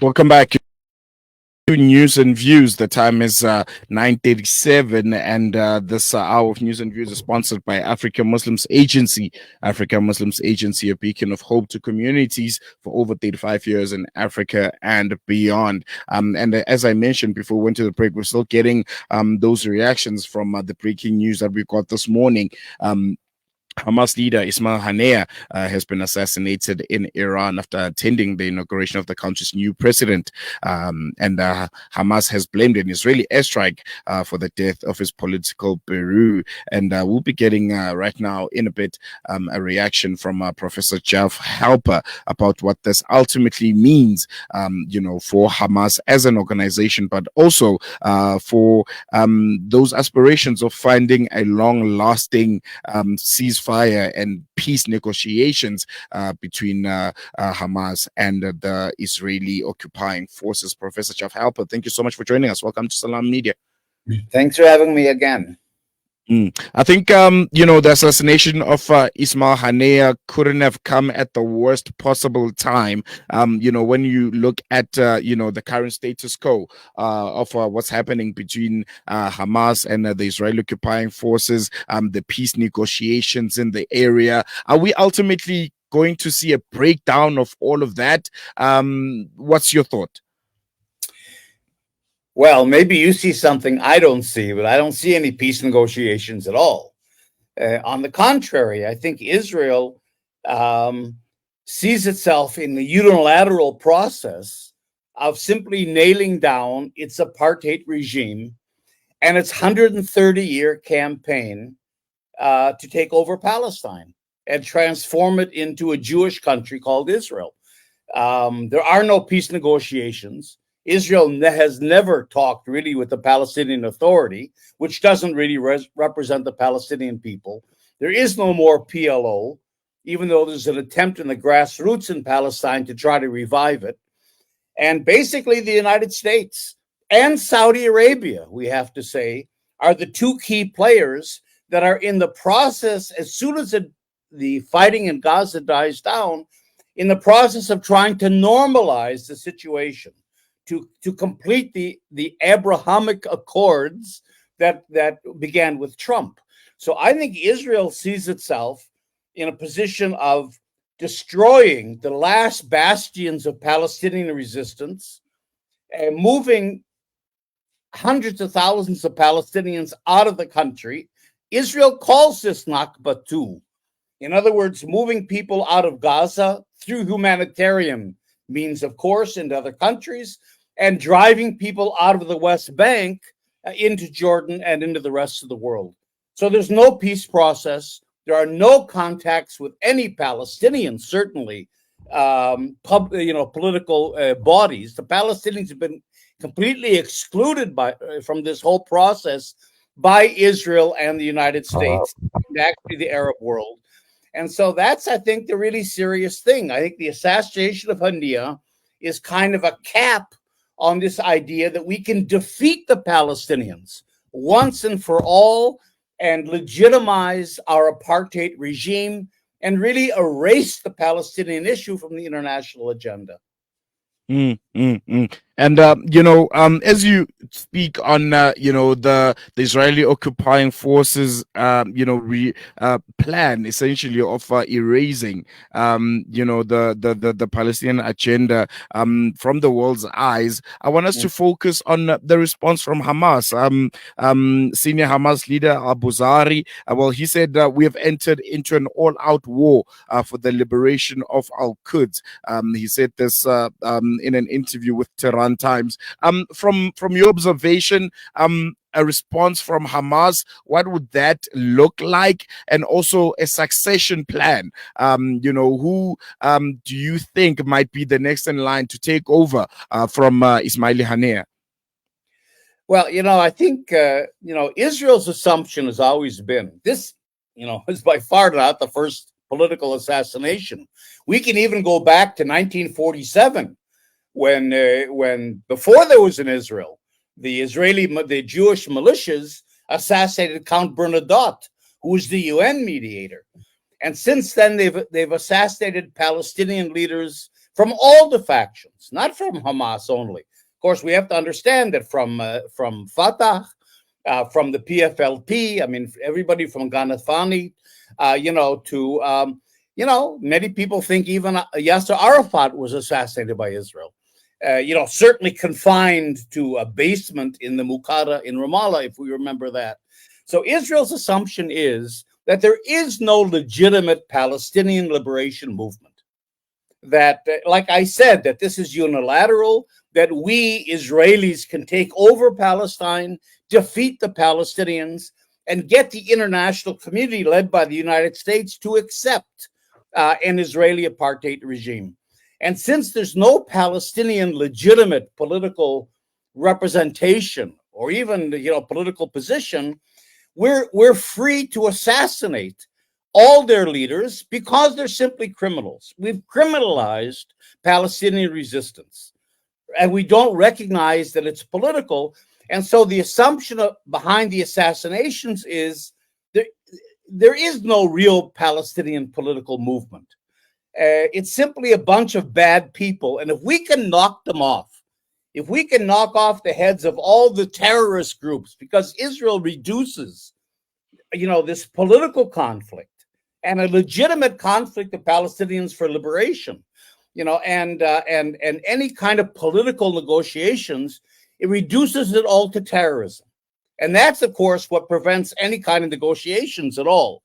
Welcome back to News and Views. The time is 9:37, and this hour of News and Views is sponsored by African Muslims Agency. African Muslims Agency, a beacon of hope to communities for over 35 years in Africa and beyond. And as I mentioned before we went to the break, we're still getting those reactions from the breaking news that we got this morning. Hamas leader Ismail Haniyeh has been assassinated in Iran after attending the inauguration of the country's new president. And Hamas has blamed an Israeli airstrike for the death of his political guru. And we'll be getting right now in a bit a reaction from Professor Ieff Halper about what this ultimately means, for Hamas as an organization, but also for those aspirations of finding a long-lasting ceasefire and peace negotiations between Hamas and the Israeli occupying forces. Professor Ieff Halper, thank you so much for joining us. Welcome to Salaamedia. Thanks for having me again. I think, the assassination of Ismail Haniyeh couldn't have come at the worst possible time. When you look at, the current status quo of what's happening between Hamas and the Israeli occupying forces, the peace negotiations in the area. Are we ultimately going to see a breakdown of all of that? What's your thought? Well, maybe you see something I don't see, but I don't see any peace negotiations at all. On the contrary, I think Israel sees itself in the unilateral process of simply nailing down its apartheid regime and its 130-year campaign to take over Palestine and transform it into a Jewish country called Israel. There are no peace negotiations. Israel has never talked really with the Palestinian Authority, which doesn't really represent the Palestinian people. There is no more PLO, even though there's an attempt in the grassroots in Palestine to try to revive it. And basically the United States and Saudi Arabia, we have to say, are the two key players that are in the process, as soon as the fighting in Gaza dies down, in the process of trying to normalize the situation. To complete the Abrahamic Accords that began with Trump. So I think Israel sees itself in a position of destroying the last bastions of Palestinian resistance and moving hundreds of thousands of Palestinians out of the country. Israel calls this Nakba 2. In other words, moving people out of Gaza through humanitarian means, of course, into other countries, and driving people out of the West Bank into Jordan and into the rest of the world. So there's no peace process. There are no contacts with any Palestinians, certainly, political bodies. The Palestinians have been completely excluded from this whole process by Israel and the United States, and actually the Arab world. And so that's, I think, the really serious thing. I think the assassination of Haniyeh is kind of a cap on this idea that we can defeat the Palestinians once and for all and legitimize our apartheid regime and really erase the Palestinian issue from the international agenda. And as you speak on the Israeli occupying forces plan essentially of erasing the Palestinian agenda from the world's eyes, I want us to focus on the response from Hamas. Senior Hamas leader Abu Zari, he said we have entered into an all-out war for the liberation of Al-Quds. He said this in an interview with Tehran Times. From your observation, a response from Hamas, what would that look like? And also a succession plan. Who do you think might be the next in line to take over from Ismail Haniyeh? Well, I think, Israel's assumption has always been this, is by far not the first political assassination. We can even go back to 1947 when before there was an Israel, the Jewish militias assassinated Count Bernadotte, who was the UN mediator. And since then, they've assassinated Palestinian leaders from all the factions, not from Hamas only. Of course, we have to understand that from Fatah, from the PFLP, I mean, everybody from Ghanafani, to many people think even Yasser Arafat was assassinated by Israel. Certainly confined to a basement in the Muqada in Ramallah, if we remember that. So Israel's assumption is that there is no legitimate Palestinian liberation movement. That, like I said, that this is unilateral, that we Israelis can take over Palestine, defeat the Palestinians, and get the international community led by the United States to accept an Israeli apartheid regime. And since there's no Palestinian legitimate political representation or even political position, we're free to assassinate all their leaders because they're simply criminals. We've criminalized Palestinian resistance, and we don't recognize that it's political. And so the assumption behind the assassinations is there is no real Palestinian political movement. It's simply a bunch of bad people. And if we can knock them off, if we can knock off the heads of all the terrorist groups, because Israel reduces, this political conflict and a legitimate conflict of Palestinians for liberation, and any kind of political negotiations, it reduces it all to terrorism. And that's, of course, what prevents any kind of negotiations at all.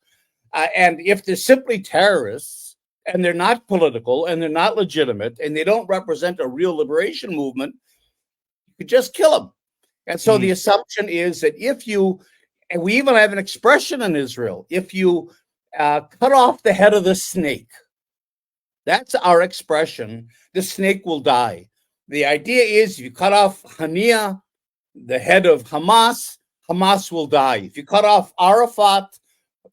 And if they're simply terrorists and they're not political and they're not legitimate and they don't represent a real liberation movement, you could just kill them. And so the assumption is that and we even have an expression in Israel, if you cut off the head of the snake, that's our expression, the snake will die. The idea is if you cut off Haniyeh, the head of Hamas, Hamas will die. If you cut off Arafat,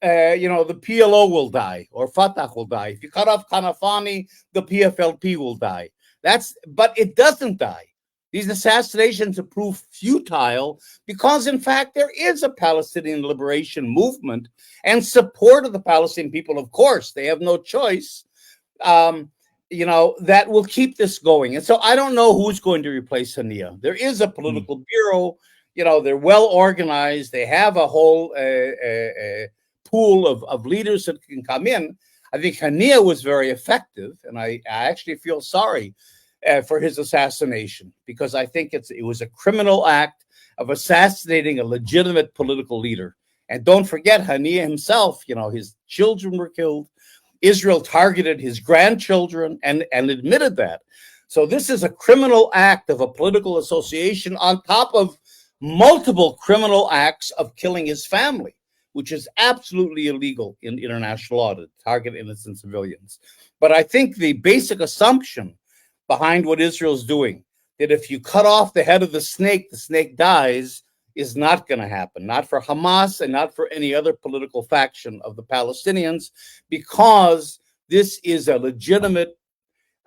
the PLO will die, or Fatah will die. If you cut off Kanafani, the PFLP will die. But it doesn't die. These assassinations are proof futile because, in fact, there is a Palestinian liberation movement and support of the Palestinian people. Of course, they have no choice. That will keep this going. And so I don't know who's going to replace Haniyeh. There is a political bureau. They're well organized. They have a whole pool of leaders that can come in. I think Haniyeh was very effective, and I actually feel sorry for his assassination because I think it was a criminal act of assassinating a legitimate political leader. And don't forget, Haniyeh himself, his children were killed. Israel targeted his grandchildren and admitted that. So this is a criminal act of a political association on top of multiple criminal acts of killing his family, which is absolutely illegal in international law to target innocent civilians. But I think the basic assumption behind what Israel's doing, that if you cut off the head of the snake dies, is not going to happen, not for Hamas and not for any other political faction of the Palestinians, because this is a legitimate,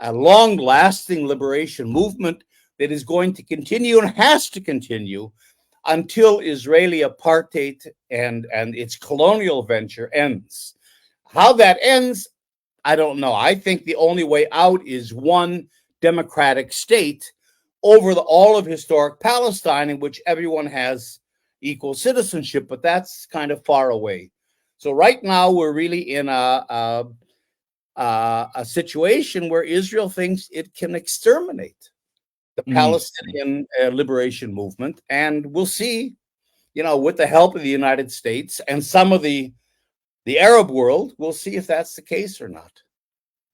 a long-lasting liberation movement that is going to continue and has to continue until Israeli apartheid and its colonial venture ends. How that ends, I don't know. I think the only way out is one democratic state over all of historic Palestine in which everyone has equal citizenship, but that's kind of far away. So right now we're really in a situation where Israel thinks it can exterminate the Palestinian liberation movement, and we'll see, with the help of the United States and some of the Arab world, we'll see if that's the case or not.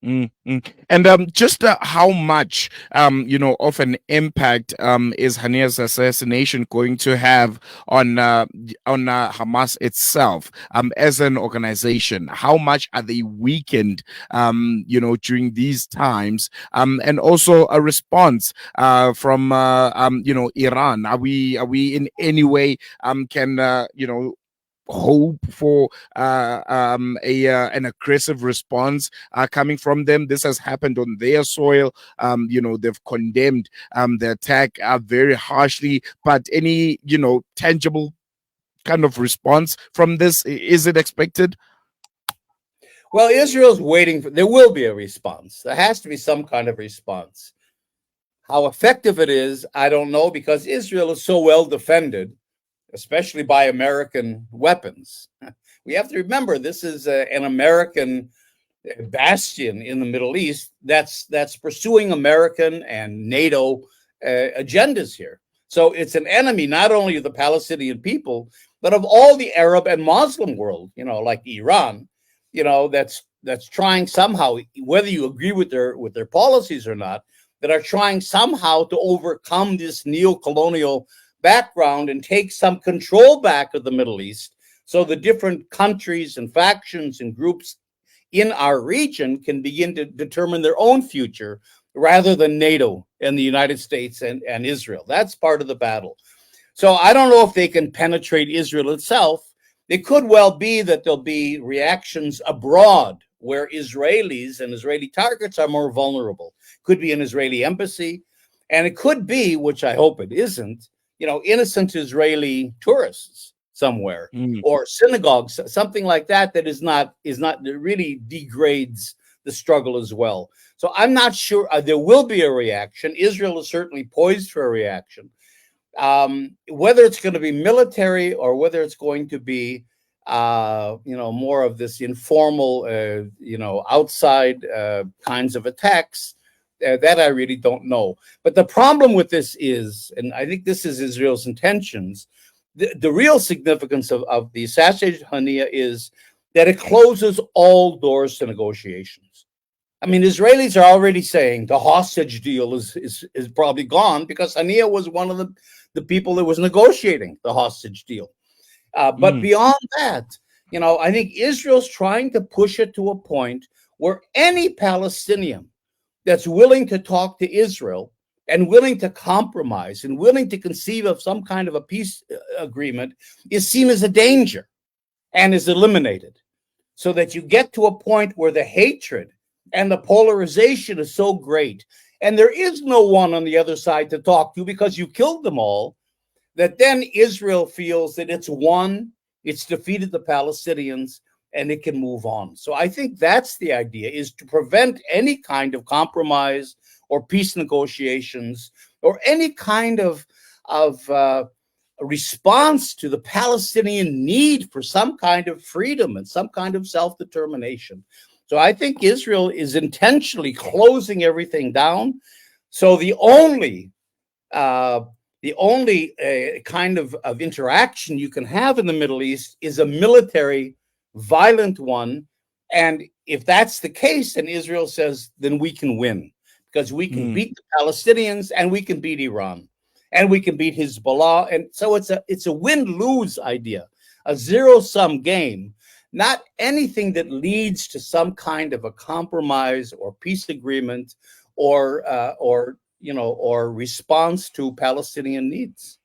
And just how much, of an impact is Haniyeh's assassination going to have on Hamas itself as an organization? How much are they weakened, during these times? And also a response from, Iran. Are we in any way can hope for an aggressive response coming from them? This has happened on their soil. They've condemned the attack very harshly, but any tangible kind of response from this, is it expected? Well, Israel's waiting for, there will be a response. There has to be some kind of response. How effective it is, I don't know, because Israel is so well defended, especially by American weapons. We have to remember this is an American bastion in the Middle East that's pursuing American and NATO agendas here. So it's an enemy not only of the Palestinian people, but of all the Arab and Muslim world, like Iran, that's trying somehow, whether you agree with their policies or not, that are trying somehow to overcome this neo-colonial background and take some control back of the Middle East, so the different countries and factions and groups in our region can begin to determine their own future rather than NATO and the United States and Israel. That's part of the battle. So I don't know if they can penetrate Israel itself. It could well be that there'll be reactions abroad where Israelis and Israeli targets are more vulnerable. Could be an Israeli embassy, and it could be, which I hope it isn't, innocent Israeli tourists somewhere, or synagogues, something like that is not that really degrades the struggle as well. So I'm not sure. There will be a reaction. Israel is certainly poised for a reaction. Whether it's going to be military or whether it's going to be more of this informal, outside kinds of attacks, that I really don't know. But the problem with this is, and I think this is Israel's intentions, the real significance of the assassination of Haniyeh is that it closes all doors to negotiations. I mean, Israelis are already saying the hostage deal is probably gone because Haniyeh was one of the people that was negotiating the hostage deal. But beyond that, I think Israel's trying to push it to a point where any Palestinian that's willing to talk to Israel and willing to compromise and willing to conceive of some kind of a peace agreement is seen as a danger and is eliminated, so that you get to a point where the hatred and the polarization is so great and there is no one on the other side to talk to because you killed them all, that then Israel feels that it's won, it's defeated the Palestinians, and it can move on. So I think that's the idea, is to prevent any kind of compromise or peace negotiations or any kind of response to the Palestinian need for some kind of freedom and some kind of self-determination. So I think Israel is intentionally closing everything down. So the only kind of interaction you can have in the Middle East is a military, violent one. And if that's the case, and Israel says, then we can win, because we can beat the Palestinians and we can beat Iran and we can beat Hezbollah. And so it's a win-lose idea, a zero-sum game, not anything that leads to some kind of a compromise or peace agreement or response to Palestinian needs.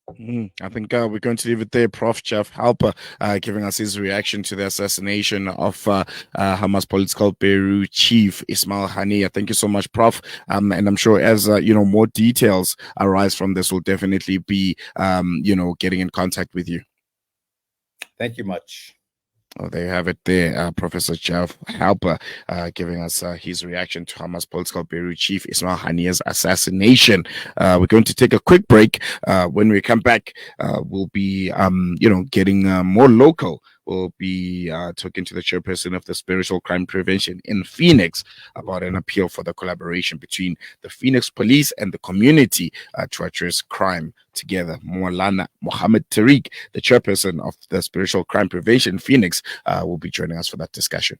I think we're going to leave it there. Prof. Ieff Halper giving us his reaction to the assassination of Hamas political bureau chief Ismail Haniyeh. Thank you so much, Prof. And I'm sure as more details arise from this, we'll definitely be getting in contact with you. Thank you much. Oh, there you have it there, Professor Ieff Halper giving us his reaction to Hamas political bureau chief Ismail Haniyeh's assassination. We're going to take a quick break. When we come back, we'll be, getting more local. We'll be talking to the chairperson of the Spiritual Crime Prevention in Phoenix about an appeal for the collaboration between the Phoenix police and the community to address crime together. Maulana Mohammed Tariq, the chairperson of the Spiritual Crime Prevention Phoenix, will be joining us for that discussion.